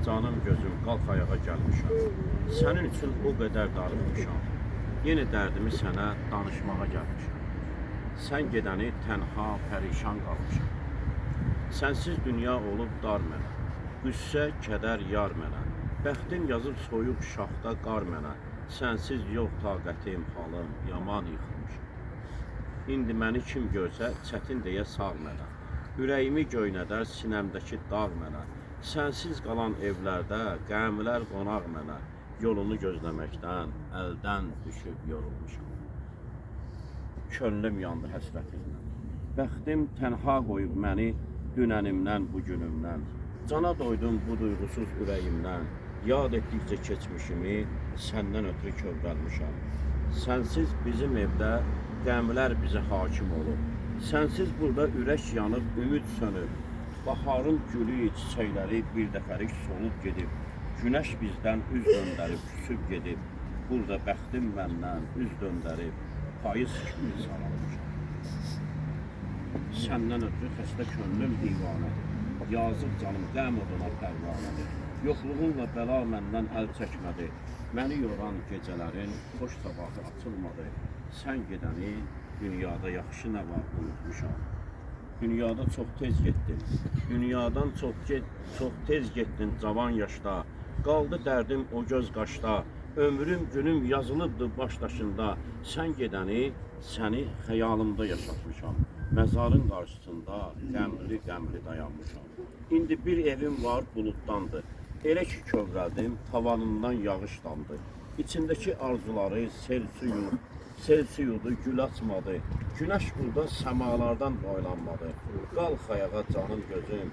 canım gözüm qalx ayağa gəlmişəm. Sənin üçün o qədər darılmışam. Yenə dərdimi sənə danışmağa gəlmişəm. Sən gedəni tənha, pərişan qalmışam. Sənsiz dünya olub dar mənə. Qüssə, kədər yar mənə. Bəxtim yazıb soyuq şaxta qar mənə. Sənsiz yox taqətim, halım yaman yıxılmışam. İndi məni kim görsə, çətin deyə sağ mənə. Ürəyimi göynədər sinəmdəki dağ mənə. Sənsiz qalan evlərdə qəmlər qonaq mənə. Yolunu gözləməkdən əldən düşüb yorulmuşam. Könlüm yandı həsrətinlə. Bəxtim tənha qoyub məni dünənimdən, bugünümdən. Cana doydum bu duyğusuz ürəyimdən. Yad etdikcə keçmişimi səndən ötürü kövrəlmişəm. Sənsiz bizim evdə qəmlər bizə hakim olub. Sənsiz burada ürək yanıb, ümid sönüb. Baharın gülü, çiçəkləri bir dəfəlik solub gedib. Günəş bizdən üz döndərib, küsüb gedib. Burada bəxtim məndən üz döndərib. Payız kimi saralmışam. Səndən ötürü xəstə könlüm divanədir. Yazıq canım qəm oduna pərvanədir. Yoxluğunla bəla məndən əl çəkmədi. Məni yoran gecələrin xoş sabahı açılmadı. Sən gedəni dünyada yaxşı nə var unutmuşam. Dünyada çox tez getdin. Dünyadan çox tez getdin cavan yaşda. Qaldı dərdim o göz qaşda. Ömrüm günüm yazılıbdı baş daşında. Sən gedəni səni xəyalımda yaşatmışam. Məzarın qarşısında qəmli dayanmışam. İndi bir evim var buluddandı. Elə ki kövrəldim, tavanından yağış damdı. İçindəki arzuları sel suyudu, gül açmadı. Günəş burada səmalardan boylanmadı. Qalx ayağa canım gözüm,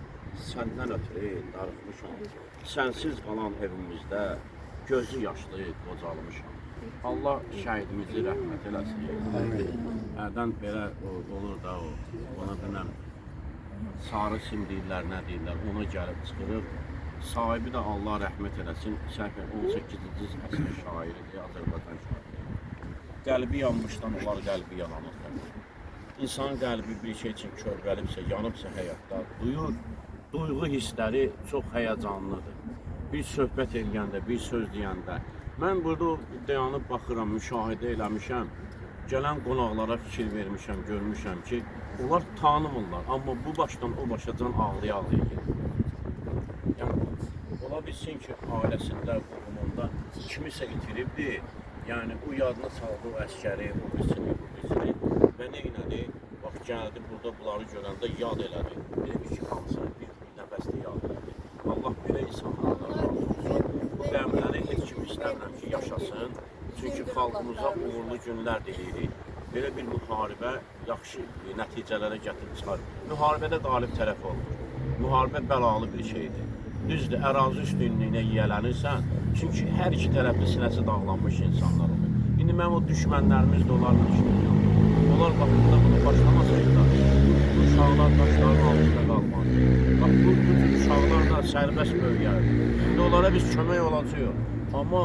səndən ötürü darıxmışam. Sənsiz qalan evimizdə gözü yaşlı qocalmışam. Allah şəhidimizi rəhmət eləsin. Hərdən belə olur da o, ona bilməm, sarı sim deyirlər, nə deyirlər, ona gəlib çıxırır. Sahibi də Allah rəhmət eləsin, səhvən 18-ci əsr şairidir, Azərbaycan şairi. Qəlbi yanmışdan onlar qəlbi yalanır. İnsanın qəlbi bir şey üçün körvəlibsə, yanıbsa həyatda, duyğu hissləri çox həyəcanlıdır. Bir söhbət eləyəndə, bir söz deyəndə. Mən burada dayanıb baxıram, müşahidə eləmişəm. Gələn qonaqlara fikir vermişəm, görmüşəm ki, onlar tanımırlar. Amma bu başdan o başacan ağlaya-ağlaya gedir. Yəni, ola bilsin ki, ailəsində, qurumunda kimisə itiribdir. Yəni, o yadına saldı o əskəri, o birisini. Və nə elədi? Bax, gəldi, burada bunları görəndə yad elədi. Elə bir ki, hamısını bir nəfəsdə yad elədi. Allah belə insanlardan razı olsun. Bu qəmləri heç kim istəmirəm ki, yaşasın. Çünki xalqımıza uğurlu günlər deyirik. Belə bir müharibə yaxşı nəticələrə gətirib çıxar. Müharibədə qalib tərəf olur. Müharibə bəlalı bir şeydir. Düzdür, ərazi üstünlüyünə yiyələnirsən. Çünki hər iki tərəfdə sinəsi dağlanmış insanlar olur. İndi mənim o düşmənlərimiz də onların işləyir. Onlar baxımda bunu başlamasaydılar, bu uşaqlar daşların altında qalmaz. Bax, bu uşaqlar da sərbəst böyüyərdir. İndi onlara biz kömək olacaq. Amma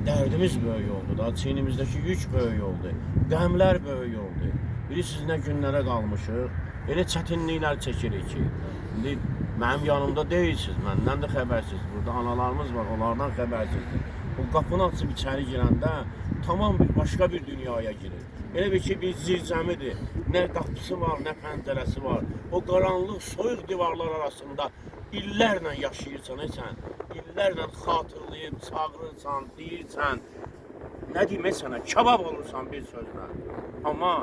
dərdimiz böyük oldu da, çiynimizdəki yük böyük oldu. Qəmlər böyük oldu. Bilirsiniz nə günlərə qalmışıq. Elə çətinliklər çəkirik ki, indi mənim yanımda deyilsiniz, məndən də xəbərsiniz. Burada analarımız var, onlardan xəbərsizdir. O qapını açıb içəri girəndə tamam başqa bir dünyaya girir. Elə bir ki, bir zirzəmidir. Nə qapısı var, nə pəncərəsi var. O qaranlıq, soyuq divarlar arasında illərlə yaşayırsan, illərlə xatırlayıb, çağırırsan, deyirsən. Nə deyim sənə, kabab olursan bir sözlə. Amma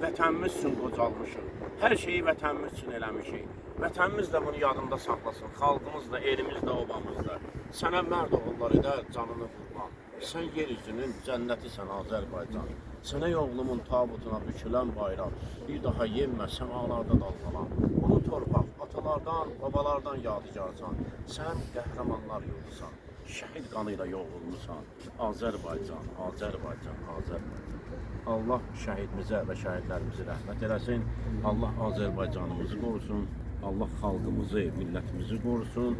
vətənimiz üçün qocalmışıq. Hər şeyi vətənimiz üçün eləmişik. Vətənimiz də bunu yadında saxlasın. Xalqımız da, elimiz də, obamız da. Sənə mərd oğullar edər canını qurban. Sən yer üzünün cənnətisən Azərbaycan. Sənə oğlumun tabutuna bükülən bayraq. Bir daha yenmə, səmalarda dalğalan. Onu torpaq, atalardan, babalardan yadigarsan. Sən qəhrəmanlar yurdusan. Şəhid qanıyla yoğrulmusan. Azərbaycan, Azərbaycan, Azərbaycan. Allah şəhidimizə və şəhidlərimizi rəhmət eləsin. Allah Azərbaycanımızı qorusun. Allah xalqımızı, millətimizi qorusun.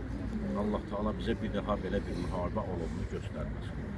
Allah Teala bizə bir daha belə bir müharibə olumlu göstərməsin.